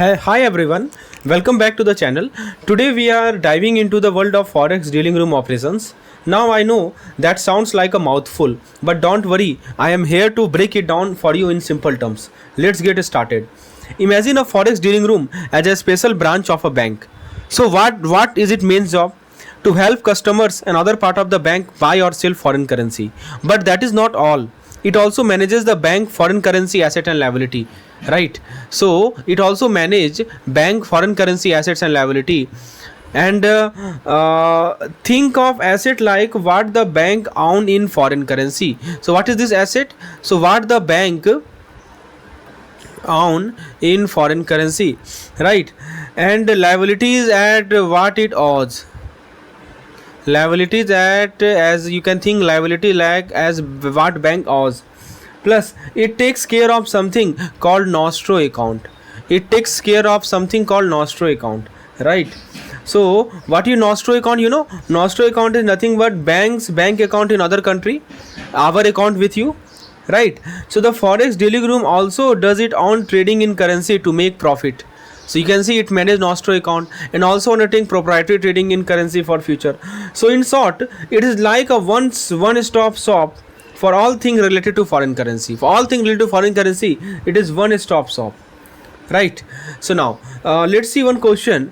Hi everyone, welcome back to the channel. Today we are diving into the world of Forex Dealing Room operations. Now I know that sounds like a mouthful, but don't worry, I am here to break it down for you in simple terms. Let's get started. Imagine a Forex Dealing Room as a special branch of a bank. So what is its main job? To help customers and other part of the bank buy or sell foreign currency. But that is not all. It also manages the bank foreign currency asset and liability, right? So it also manage bank foreign currency assets and liability. And think of asset like what the bank own in foreign currency. So what is this asset? So what the bank own in foreign currency, right? And liabilities at what it owes. Liabilities at, as you can think, liability like as what bank owes. Plus it takes care of something called nostro account. It takes care of something called nostro account, right? So what you nostro account, nostro account is nothing but bank account in other country, our account with you, right? So the Forex Dealing Room also does it on trading in currency to make profit. So you can see it manages nostro account and also undertaking proprietary trading in currency for future. So in short, it is like a one-stop shop for all things related to foreign currency. For all things related to foreign currency, it is one-stop shop, right? So now let's see one question.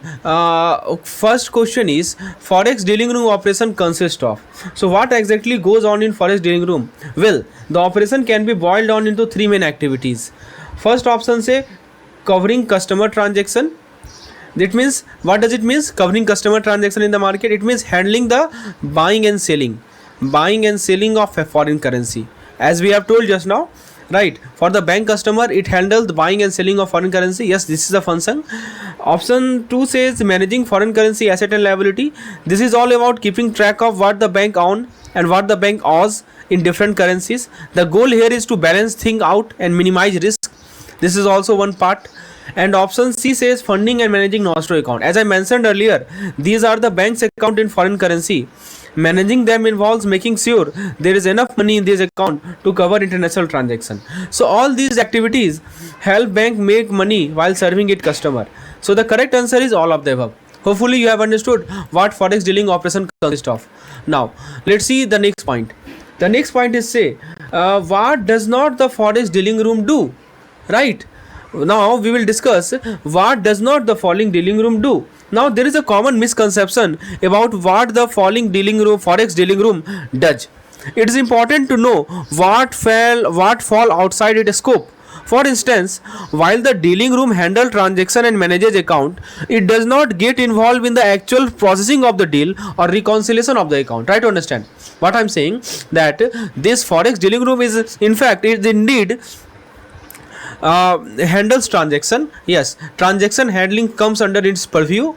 First question is, Forex Dealing Room operation consists of. So what exactly goes on in Forex Dealing Room? Well, the operation can be boiled down into three main activities. First option say covering customer transaction. That means, what does it mean? Covering customer transaction in the market. It means handling the buying and selling of a foreign currency, as we have told just now, right? For the bank customer, it handles the buying and selling of foreign currency. Yes, this is the function. Option 2 says managing foreign currency asset and liability. This is all about keeping track of what the bank own and what the bank owes in different currencies. The goal here is to balance things out and minimize risk. This is also one part. And option C says funding and managing nostro account. As I mentioned earlier, these are the bank's account in foreign currency. Managing them involves making sure there is enough money in this account to cover international transaction. So all these activities help bank make money while serving its customer. So the correct answer is all of the above. Hopefully you have understood what forex dealing operation consists of. Now let's see the next point. The next point is say what does not the forex dealing room do, right? Now we will discuss what does not the following dealing room do. Now there is a common misconception about what the following forex dealing room does. It is important to know what fall outside its scope. For instance, while the dealing room handles transaction and manages account, it does not get involved in the actual processing of the deal or reconciliation of the account. Try to understand what I am saying, that this forex dealing room is in fact is indeed handles transaction. Yes, transaction handling comes under its purview.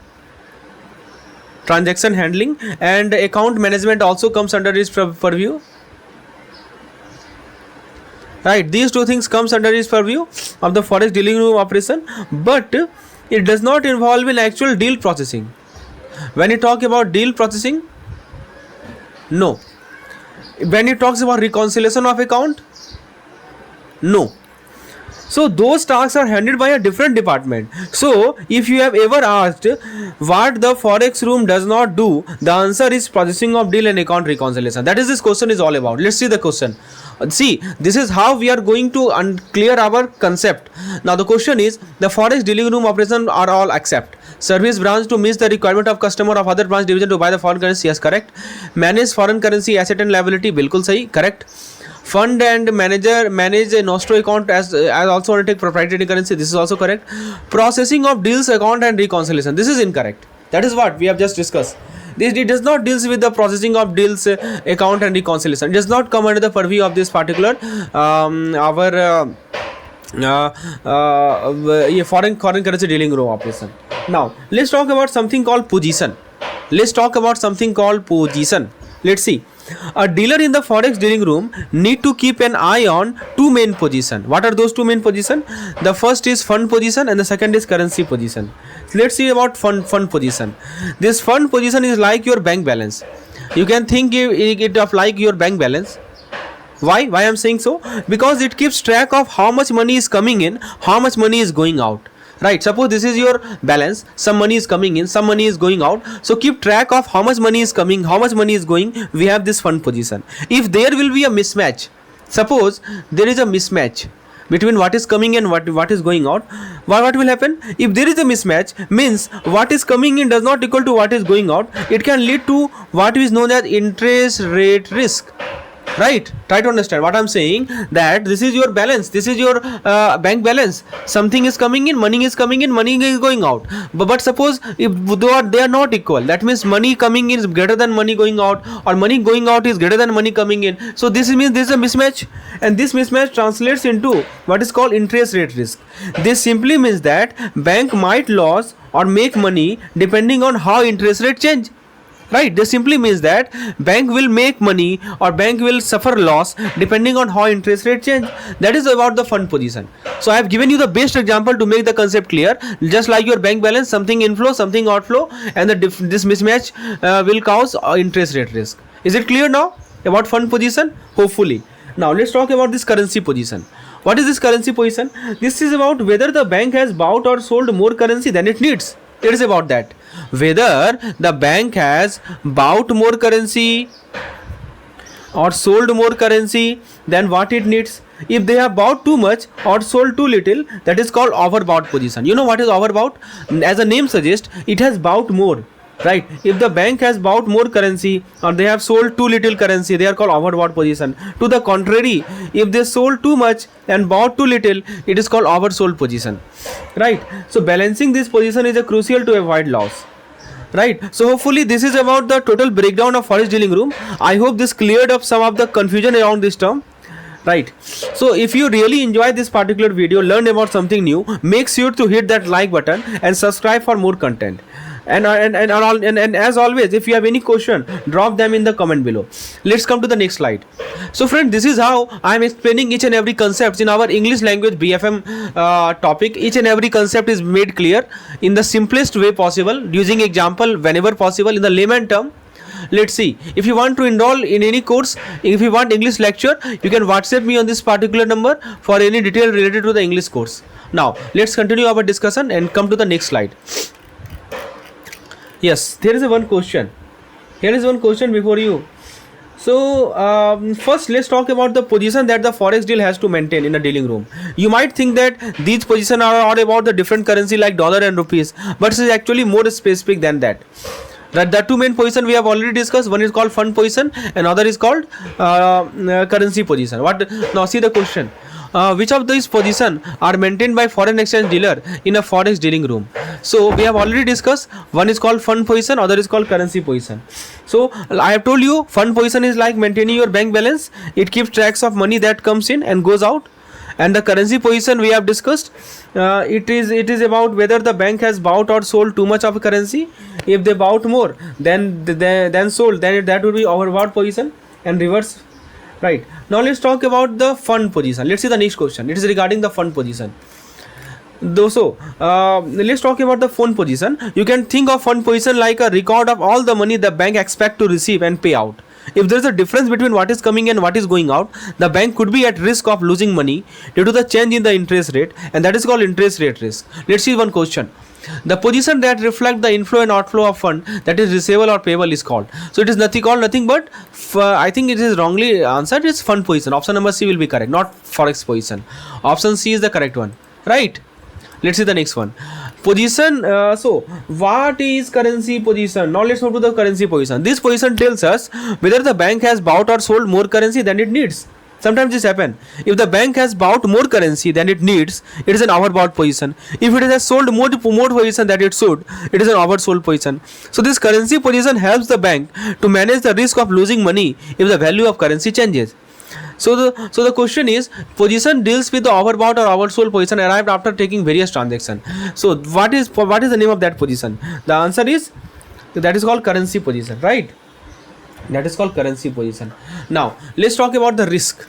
Transaction handling and account management also comes under its purview, right? These two things comes under its purview of the forex dealing room operation, but it does not involve in actual deal processing. When it talk about deal processing, no. When it talks about reconciliation of account, no. So those tasks are handled by a different department. So if you have ever asked what the forex room does not do, the answer is processing of deal and account reconciliation. That is this question is all about. Let's see the question. See, this is how we are going to clear our concept. Now the question is, the forex dealing room operation are all except service branch to meet the requirement of customer of other branch division to buy the foreign currency. Yes, correct. Manage foreign currency asset and liability. Bilkul sahi, correct. Fund and manage a nostro account as also undertake proprietary currency. This is also correct. Processing of deals account and reconciliation. This is incorrect. That is what we have just discussed. It does not deals with the processing of deals account and reconciliation. It does not come under the purview of this particular foreign currency dealing room operation. Now let's talk about something called position. Let's see. A dealer in the forex dealing room need to keep an eye on two main position. What are those two main position? The first is fund position and the second is currency position. Let's see about fund position. This fund position is like your bank balance. You can think it of like your bank balance. Why I'm saying so? Because it keeps track of how much money is coming in, how much money is going out, right? Suppose this is your balance, some money is coming in, some money is going out, so keep track of how much money is coming, how much money is going. We have this fund position. If there will be a mismatch, suppose there is a mismatch between what is coming and what is going out, what will happen? If there is a mismatch, means what is coming in does not equal to what is going out, it can lead to what is known as interest rate risk, right? Try to understand what I'm saying, that this is your balance, this is your bank balance, something is coming in, money is coming in, money is going out, but suppose if they are not equal, that means money coming in is greater than money going out, or money going out is greater than money coming in, so this means this is a mismatch, and this mismatch translates into what is called interest rate risk. This simply means that bank might lose or make money depending on how interest rate change, right? This simply means that bank will make money or bank will suffer loss depending on how interest rate change. That is about the fund position. So I have given you the best example to make the concept clear. Just like your bank balance, something inflow, something outflow, and this mismatch will cause interest rate risk. Is it clear now about fund position? Hopefully. Now let's talk about this currency position. What is this currency position? This is about whether the bank has bought or sold more currency than it needs. It is about that, whether the bank has bought more currency or sold more currency than what it needs. If they have bought too much or sold too little, that is called overbought position. You know what is overbought? As the name suggests, it has bought more, right? If the bank has bought more currency or they have sold too little currency, they are called overbought position. To the contrary, if they sold too much and bought too little, it is called oversold position, right? So balancing this position is a crucial to avoid loss, right? So hopefully this is about the total breakdown of Forex Dealing Room. I hope this cleared up some of the confusion around this term, right? So if you really enjoy this particular video, learn about something new, make sure to hit that like button and subscribe for more content. And as always, if you have any question, drop them in the comment below. Let's come to the next slide. So friend, this is how I am explaining each and every concept in our English language BFM topic. Each and every concept is made clear in the simplest way possible, using example whenever possible in the layman term. Let's see, if you want to enroll in any course, if you want English lecture, you can WhatsApp me on this particular number for any detail related to the English course. Now let's continue our discussion and come to the next slide. Yes, there is one question. Here is one question before you. So first let's talk about the position that the Forex deal has to maintain in a dealing room. You might think that these positions are about the different currency like dollar and rupees, but it is actually more specific than that. The two main position we have already discussed. One is called fund position and other is called currency position. Now see the question. Which of these positions are maintained by foreign exchange dealer in a Forex dealing room? So we have already discussed, one is called fund position, other is called currency position. So I have told you, fund position is like maintaining your bank balance. It keeps tracks of money that comes in and goes out. And the currency position we have discussed, it is about whether the bank has bought or sold too much of a currency. If they bought more than sold, then that would be overbought position, and reverse. Right, now let's talk about the fund position. Let's see the next question. It is regarding the fund position. Let's talk about the fund position. You can think of fund position like a record of all the money the bank expect to receive and pay out. If there is a difference between what is coming and what is going out, the bank could be at risk of losing money due to the change in the interest rate, and that is called interest rate risk. Let's see one question. The position that reflect the inflow and outflow of fund, that is receivable or payable, is called. So it is nothing but I think it is wrongly answered. It's fund position. Option number C will be correct, not forex position. Option C is the correct one, right? Let's see the next one. Position. So what is currency position? Now let's move to the currency position. This position tells us whether the bank has bought or sold more currency than it needs. Sometimes this happens. If the bank has bought more currency than it needs, it is an overbought position. If it has sold more position than it should, it is an oversold position. So this currency position helps the bank to manage the risk of losing money if the value of currency changes. So the question is, position deals with the overbought or oversold position arrived after taking various transactions. So what is the name of that position? The answer is, that is called currency position, right? That is called currency position. Now let's talk about the risk.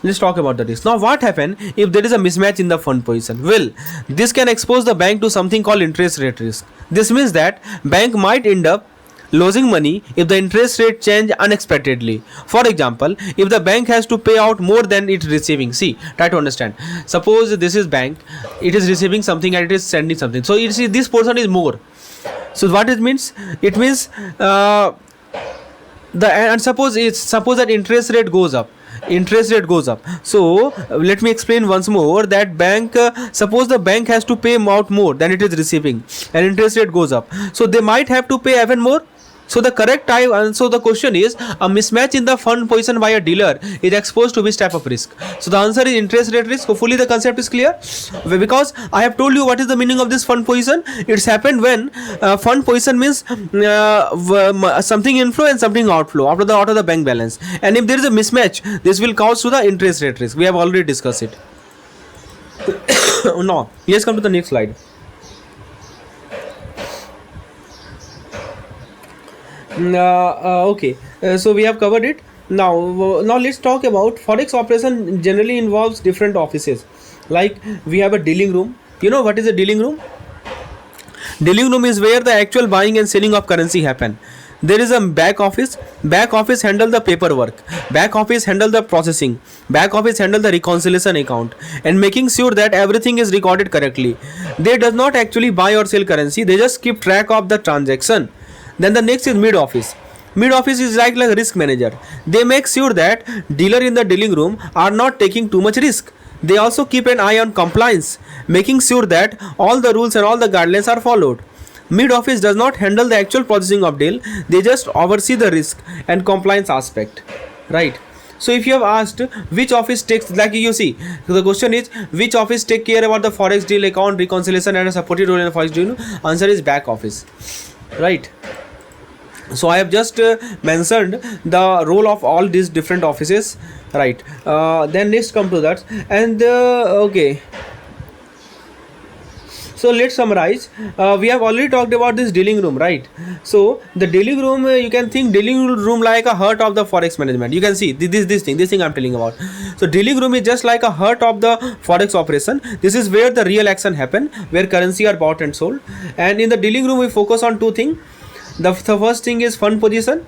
Now what happens if there is a mismatch in the fund position? Well, this can expose the bank to something called interest rate risk. This means that bank might end up losing money if the interest rate change unexpectedly. For example, if the bank has to pay out more than it's receiving. See, try to understand. Suppose this is bank, it is receiving something and it is sending something. So you see this portion is more. So what it means? It means suppose that interest rate goes up. So let me explain once more that bank suppose the bank has to pay out more than it is receiving and interest rate goes up, so they might have to pay even more. So the correct time, and so the question is, a mismatch in the fund position by a dealer is exposed to which type of risk? So the answer is interest rate risk. Hopefully the concept is clear, because I have told you what is the meaning of this fund position. It's happened when fund position means something inflow and something outflow out of the bank balance, and if there is a mismatch, this will cause to the interest rate risk. We have already discussed it. Now let's come to the next slide. Okay, so we have covered it. Now let's talk about forex operation. Generally involves different offices. Like we have a dealing room. You know what is a dealing room? Dealing room is where the actual buying and selling of currency happen. There is a back office. Back office handle the paperwork. Back office handle the processing. Back office handle the reconciliation account and making sure that everything is recorded correctly. They does not actually buy or sell currency. They just keep track of the transaction. Then the next is mid office. Mid office is like risk manager. They make sure that dealer in the dealing room are not taking too much risk. They also keep an eye on compliance, making sure that all the rules and all the guidelines are followed. Mid office does not handle the actual processing of deal. They just oversee the risk and compliance aspect. Right. So if you have asked which office takes, like you see, the question is which office take care about the forex deal account reconciliation and a supported role in the forex deal? Answer is back office. Right. So I have just mentioned the role of all these different offices, right? Then next come to that, and okay. So let's summarize. We have already talked about this dealing room, right? So the dealing room, you can think dealing room like a heart of the forex management. You can see this thing I'm telling about. So dealing room is just like a heart of the forex operation. This is where the real action happen, where currency are bought and sold. And in the dealing room, we focus on two things. The first thing is fund position,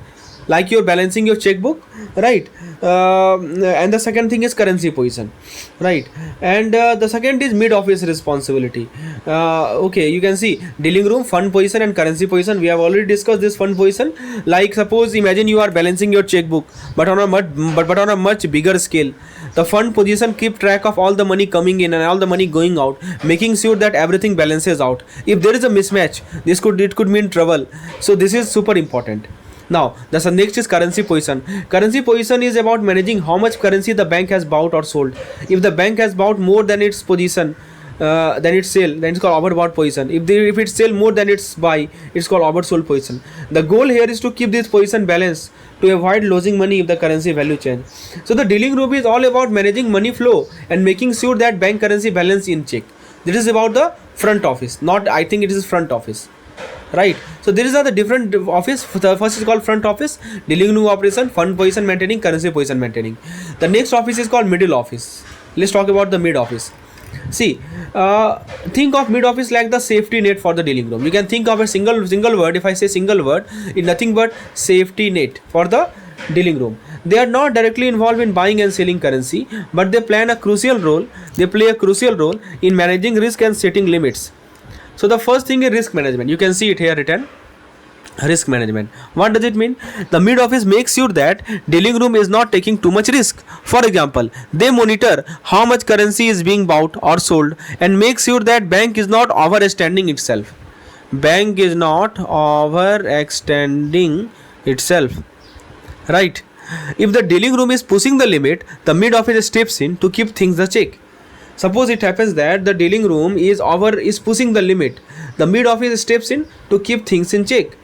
like you're balancing your checkbook, right? And the second thing is currency position, right? And the second is mid office responsibility. Okay, you can see dealing room, fund position and currency position. We have already discussed this fund position. Like suppose imagine you are balancing your checkbook, but on a much bigger scale. The fund position keep track of all the money coming in and all the money going out, making sure that everything balances out. If there is a mismatch, it could mean trouble. So this is super important. Now the next is currency position. Currency position is about managing how much currency the bank has bought or sold. If the bank has bought more than its position, then it's sell, then it's called overbought position. If it sell more than its buy, it's called oversold position. The goal here is to keep this position balanced to avoid losing money if the currency value change. So the dealing room is all about managing money flow and making sure that bank currency balance in check. This is about the front office, not I think it is front office, right? So these are the different office. The first is called front office, dealing room operation, fund position maintaining, currency position maintaining. The next office is called middle office. Let's talk about the mid office. See, think of mid office like the safety net for the dealing room. You can think of a single word. If I say single word, it's nothing but safety net for the dealing room. They are not directly involved in buying and selling currency, but they play a crucial role in managing risk and setting limits. So the first thing is risk management. You can see it here written. Risk management. What does it mean? The mid office makes sure that dealing room is not taking too much risk. For example, they monitor how much currency is being bought or sold and make sure that bank is not overextending itself. Bank is not overextending itself. Right? If the dealing room is pushing the limit, the mid office steps in to keep things in check. Suppose it happens that the dealing room is pushing the limit. The mid office steps in to keep things in check.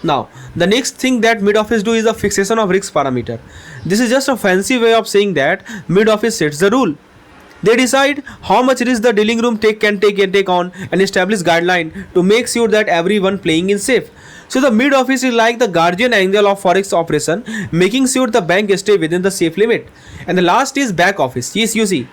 Now, the next thing that mid office do is the fixation of risk parameter. This is just a fancy way of saying that mid office sets the rule. They decide how much risk the dealing room can take on and establish guideline to make sure that everyone playing is safe. So the mid office is like the guardian angel of forex operation, making sure the bank stay within the safe limit. And the last is back office. Yes, you see,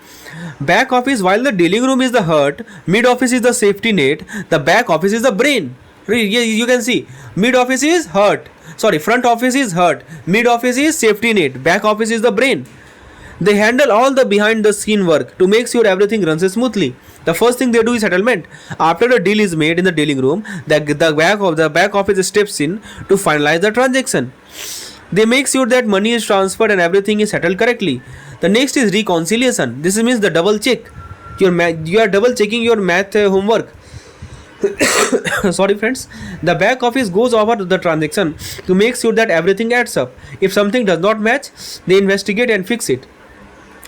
back office, while the dealing room is the heart, mid office is the safety net, the back office is the brain. You can see mid office is hurt. Sorry, front office is hurt. Mid office is safety net. Back office is the brain. They handle all the behind the scene work to make sure everything runs smoothly. The first thing they do is settlement. After the deal is made in the dealing room, the back office steps in to finalize the transaction. They make sure that money is transferred and everything is settled correctly. The next is reconciliation. This means the double check. You are double checking your math homework. Sorry friends. The back office goes over the transaction to make sure that everything adds up. If something does not match, they investigate and fix it.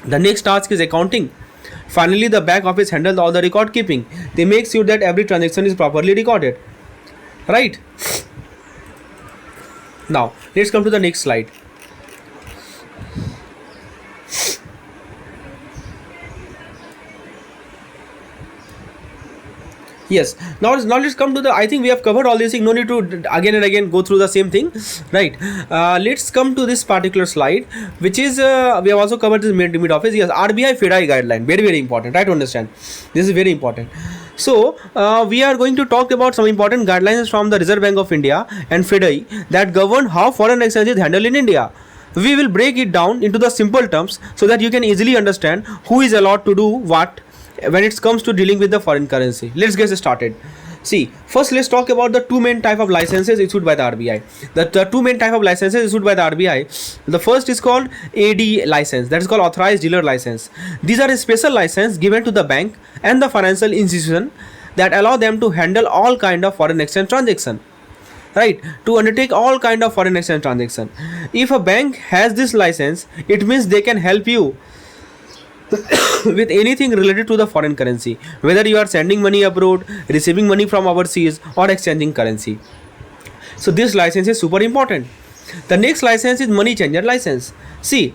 The next task is accounting. Finally, the back office handles all the record keeping. They make sure that every transaction is properly recorded. Right? Now, let's come to the next slide. Yes. Now let's come to the. I think we have covered all these things. No need to again and again go through the same thing, right? Let's come to this particular slide, which is we have also covered this mid office. Yes, RBI FDI guideline, very important. Try to understand. This is very important. So we are going to talk about some important guidelines from the Reserve Bank of India and FDI that govern how foreign exchange is handled in India. We will break it down into the simple terms so that you can easily understand who is allowed to do what when it comes to dealing with the foreign currency. Let's get started. See, first let's talk about the two main type of licenses issued by the RBI. The two main type of licenses issued by the RBI. The first is called AD license, that is called authorized dealer license. These are a special license given to the bank and the financial institution that allow them to handle all kind of foreign exchange transaction. Right, to undertake all kind of foreign exchange transaction. If a bank has this license, it means they can help you with anything related to the foreign currency, whether you are sending money abroad, receiving money from overseas, or exchanging currency. So this license is super important. The next license is money changer license. See,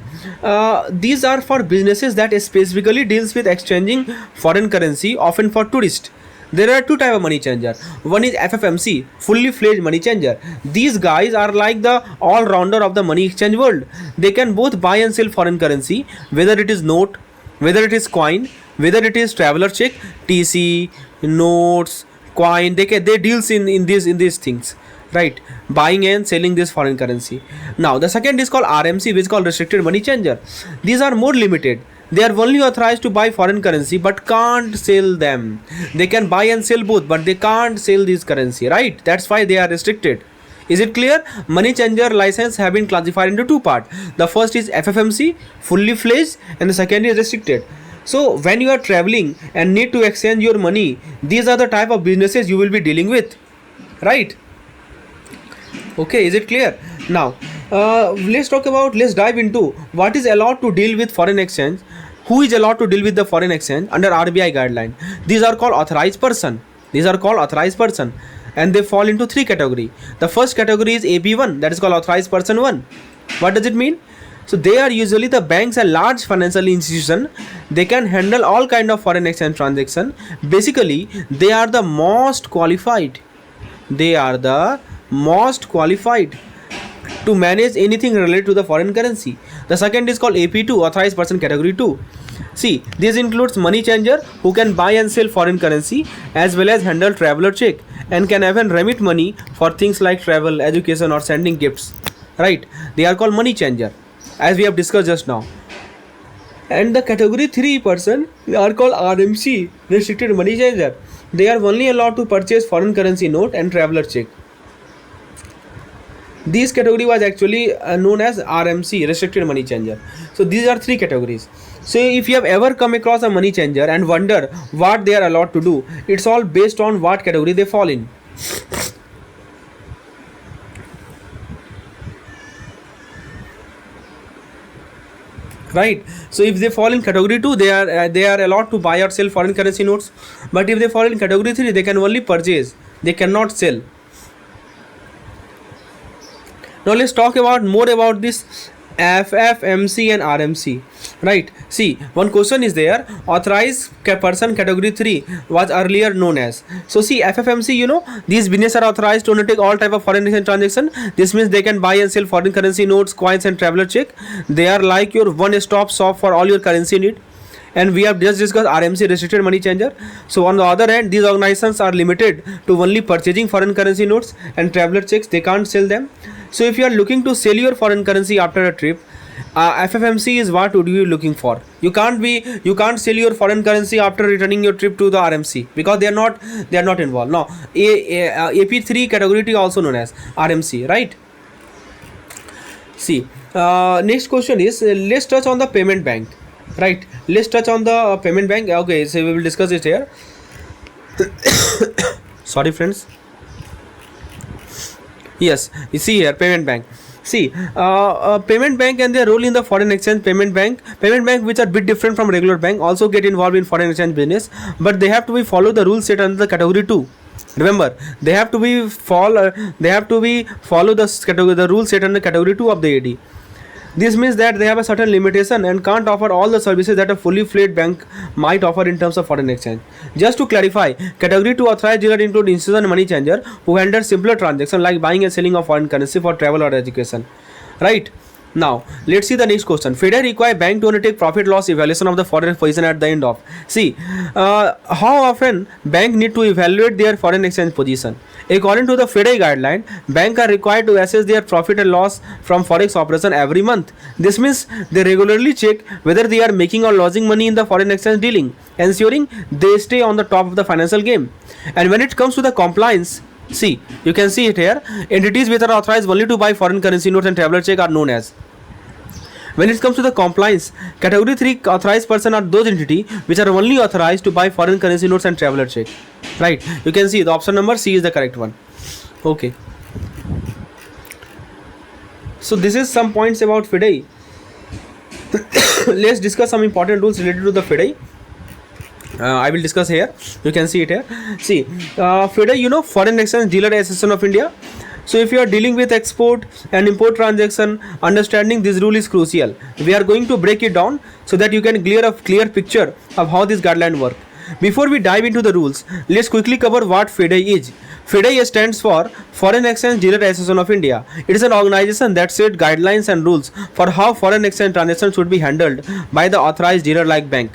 these are for businesses that specifically deals with exchanging foreign currency, often for tourists. There are two types of money changer. One is FFMC, fully fledged money changer. These guys are like the all-rounder of the money exchange world. They can both buy and sell foreign currency, whether it is note, whether it is coin, whether it is traveler check, TC, notes, coin. They deals in these things, right? Buying and selling this foreign currency. Now the second is called RMC, which is called restricted money changer. These are more limited. They are only authorized to buy foreign currency but can't sell them. They can buy and sell both, but they can't sell this currency, right? That's why they are restricted. Is it clear? Money changer license have been classified into two parts. The first is FFMC, fully fledged, and the second is restricted. So when you are traveling and need to exchange your money, these are the type of businesses you will be dealing with, right? Okay, is it clear? Now let's dive into what is allowed to deal with foreign exchange. Who is allowed to deal with the foreign exchange under RBI guideline? These are called authorized person. And they fall into three categories. The first category is AP1, that is called authorized person 1. What does it mean? So they are usually the banks and large financial institution. They can handle all kind of foreign exchange transaction. Basically, they are the most qualified. To manage anything related to the foreign currency. The second is called AP2, authorized person category 2. See, this includes money changer who can buy and sell foreign currency as well as handle traveler check and can even remit money for things like travel, education, or sending gifts, right? They are called money changer, as we have discussed just now. And the category 3 person are called RMC, restricted money changer. They are only allowed to purchase foreign currency note and traveler check. This category was actually known as RMC, restricted money changer. So these are three categories. So if you have ever come across a money changer and wonder what they are allowed to do, it's all based on what category they fall in. Right. So if they fall in category 2, they are allowed to buy or sell foreign currency notes. But if they fall in category 3, they can only purchase. They cannot sell. Now let's talk more about this FFMC and RMC, right? See, one question is there. Authorized person category 3 was earlier known as. So see, FFMC, these businesses are authorized to undertake all type of foreign exchange transaction. This means they can buy and sell foreign currency notes, coins, and traveler check. They are like your one-stop shop for all your currency need. and we have just discussed RMC, restricted money changer. So on the other hand, these organizations are limited to only purchasing foreign currency notes and traveler checks. They can't sell them. So if you are looking to sell your foreign currency after a trip, FFMC is what would you be looking for. You can't sell your foreign currency after returning your trip to the RMC, because they are not involved. Now AP3 category T, also known as RMC, right? See, next question is, let's touch on the payment bank, right? Let's touch on the payment bank. Okay, so we will discuss it here. Sorry friends. Yes, you see here, payment bank. See, payment bank and their role in the foreign exchange. Payment bank which are bit different from regular bank, also get involved in foreign exchange business, but they have to be follow the rules set under the category 2. Remember, they have to be follow the rules set under category 2 of the AD. This means that they have a certain limitation and can't offer all the services that a fully fledged bank might offer in terms of foreign exchange. Just to clarify, category 2 authorized dealer include institutional money changer who handle simpler transactions like buying and selling of foreign currency for travel or education. Right? Now, let's see the next question. FIDE require bank to undertake profit loss evaluation of the foreign position at the end of. See, how often bank need to evaluate their foreign exchange position? According to the FIDE guideline, banks are required to assess their profit and loss from forex operation every month. This means they regularly check whether they are making or losing money in the foreign exchange dealing, ensuring they stay on the top of the financial game. And when it comes to the compliance, see, you can see it here. Entities which are authorized only to buy foreign currency notes and traveler check are known as. When it comes to the compliance, category 3 authorized person are those entities which are only authorized to buy foreign currency notes and traveler check. Right? You can see the option number C is the correct one. Okay. So this is some points about FIDE. Let's discuss some important rules related to the FIDE. I will discuss here. You can see it here. See, FIDE, Foreign Exchange Dealer Association of India. So if you are dealing with export and import transaction, understanding this rule is crucial. We are going to break it down so that you can clear a clear picture of how this guideline work. Before we dive into the rules, let's quickly cover what FIDE is. FIDE stands for Foreign Exchange Dealer Association of India. It is an organization that sets guidelines and rules for how foreign exchange transactions should be handled by the authorized dealer like bank.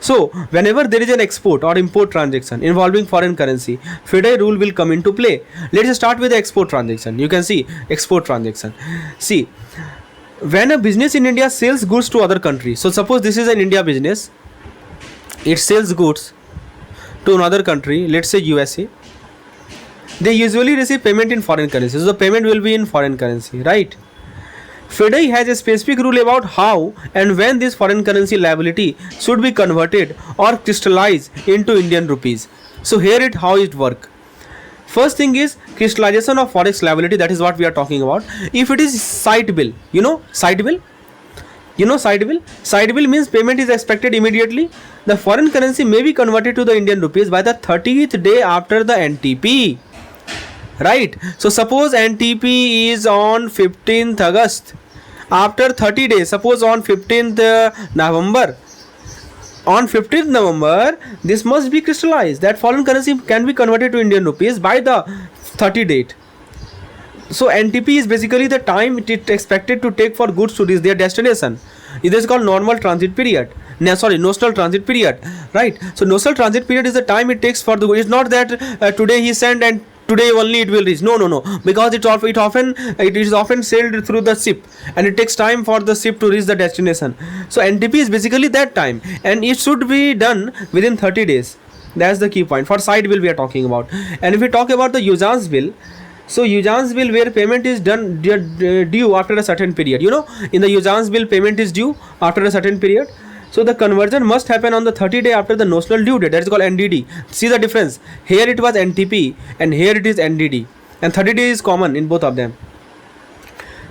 So, whenever there is an export or import transaction involving foreign currency, FIDE rule will come into play. Let's start with the export transaction. You can see export transaction. See, when a business in India sells goods to other countries, so suppose this is an India business, it sells goods to another country, let's say USA. They usually receive payment in foreign currency. So, the payment will be in foreign currency, right? FIDE has a specific rule about how and when this foreign currency liability should be converted or crystallized into Indian rupees. So here how it work. First thing is crystallization of forex liability. That is what we are talking about. If it is side bill, side bill. Side bill means payment is expected immediately. The foreign currency may be converted to the Indian rupees by the 30th day after the NTP. Right? So suppose NTP is on 15th August. After 30 days, suppose on 15th November. On 15th November, this must be crystallized. That foreign currency can be converted to Indian rupees by the 30 date. So NTP is basically the time it is expected to take for goods to reach their destination. It is called normal transit period. Notional transit period. Right? So notional transit period is the time it takes for the goods. It's not that today he sent and today only it will reach. No. Because it is often sailed through the ship and it takes time for the ship to reach the destination. So NTP is basically that time and it should be done within 30 days. That's the key point. For side bill we are talking about. And if we talk about the usance bill, so usance bill where payment is done due after a certain period. In the usance bill payment is due after a certain period. So the conversion must happen on the 30 day after the notional due date. That is called NDD. See the difference. Here it was NTP and here it is NDD. And 30 days is common in both of them.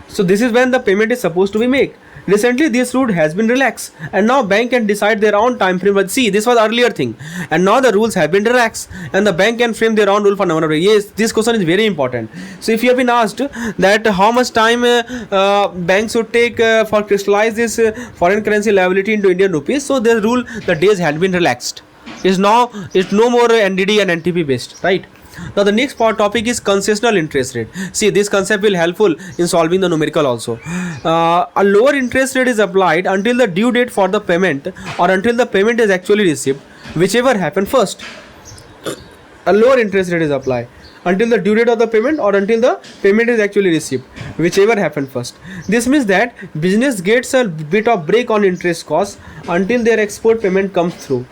So this is when the payment is supposed to be made. Recently this rule has been relaxed and now bank can decide their own time frame. But see, this was earlier thing and now the rules have been relaxed and the bank can frame their own rule for number. Yes, this question is very important. So if you have been asked that how much time banks should take for crystallize this foreign currency liability into Indian rupees, so the days had been relaxed. It's no more NDD and NTP based, right? Now the next topic is concessional interest rate. See, this concept will helpful in solving the numerical also. A lower interest rate is applied until the due date for the payment or until the payment is actually received, whichever happen first. A lower interest rate is applied until the due date of the payment or until the payment is actually received, whichever happen first. This means that business gets a bit of break on interest costs until their export payment comes through.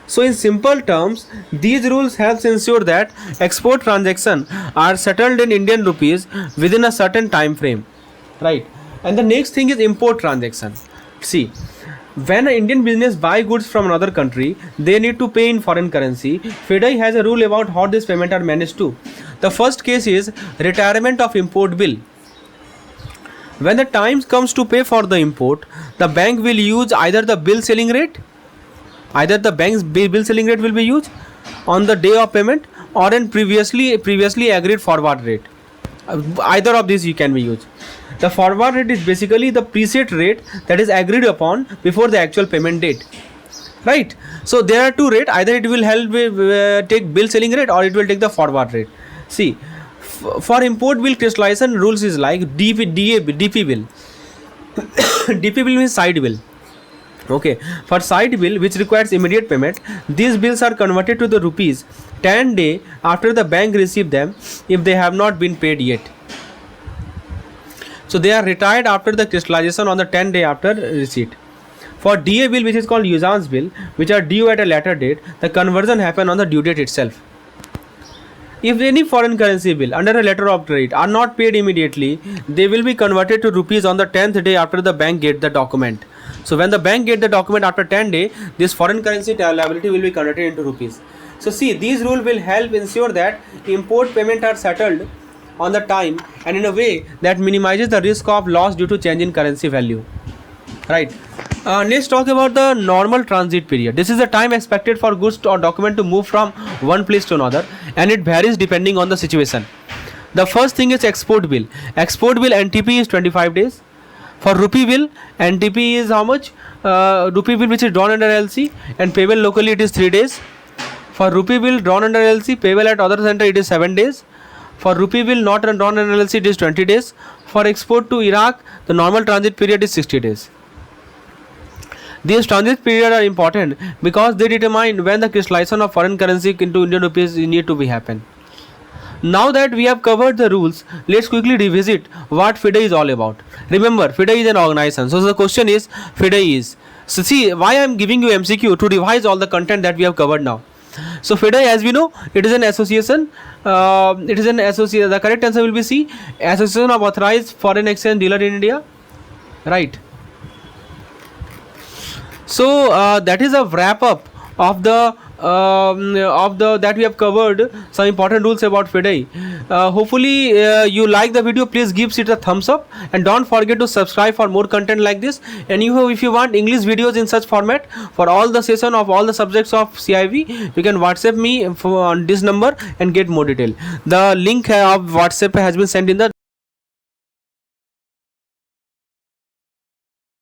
So in simple terms, these rules helps ensure that export transactions are settled in Indian rupees within a certain time frame, right? And the next thing is import transaction. See, when an Indian business buy goods from another country, they need to pay in foreign currency. FDI has a rule about how this payment are managed too. The first case is retirement of import bill. When the time comes to pay for the import, the bank will use either the bill selling rate, either the bank's bill selling rate will be used on the day of payment or in previously agreed forward rate. Either of these you can be used. The forward rate is basically the preset rate that is agreed upon before the actual payment date, right? So there are two rates, either it will help take bill selling rate or it will take the forward rate. See, for import bill crystallization rules is like DP bill. DP bill means side bill. Okay, for side bill which requires immediate payment, these bills are converted to the rupees 10 days after the bank receive them if they have not been paid yet. So they are retired after the crystallization on the 10 day after receipt. For DA bill, which is called usance bill, which are due at a later date, the conversion happen on the due date itself. If any foreign currency bill under a letter of credit are not paid immediately, they will be converted to rupees on the 10th day after the bank get the document. So when the bank get the document after 10 days, this foreign currency liability will be converted into rupees. So see, these rules will help ensure that import payment are settled on the time and in a way that minimizes the risk of loss due to change in currency value, right? Let's talk about the normal transit period. This is the time expected for goods or document to move from one place to another, and it varies depending on the situation. The first thing is export bill. Export bill NTP is 25 days. For rupee bill, NTP is how much? Rupee bill which is drawn under LC and payable locally it is 3 days. For rupee bill drawn under LC, payable at other center it is 7 days. For rupee bill not drawn under LC it is 20 days. For export to Iraq, the normal transit period is 60 days. These transit periods are important because they determine when the crystallization of foreign currency into Indian rupees need to be happen. Now that we have covered the rules, let's quickly revisit what FDI is all about. Remember, FDI is an organization. So the question is, FDI is. So see, why I am giving you MCQ to revise all the content that we have covered now. So FDI, as we know, it is an association. The correct answer will be C, Association of Authorized Foreign Exchange Dealer in India, right? So that is a wrap up of the that we have covered some important rules about FDI. Hopefully you like the video. Please give it a thumbs up and don't forget to subscribe for more content like this. And if you want English videos in such format for all the session of all the subjects of CIV, you can WhatsApp me on this number and get more detail. The link of WhatsApp has been sent in the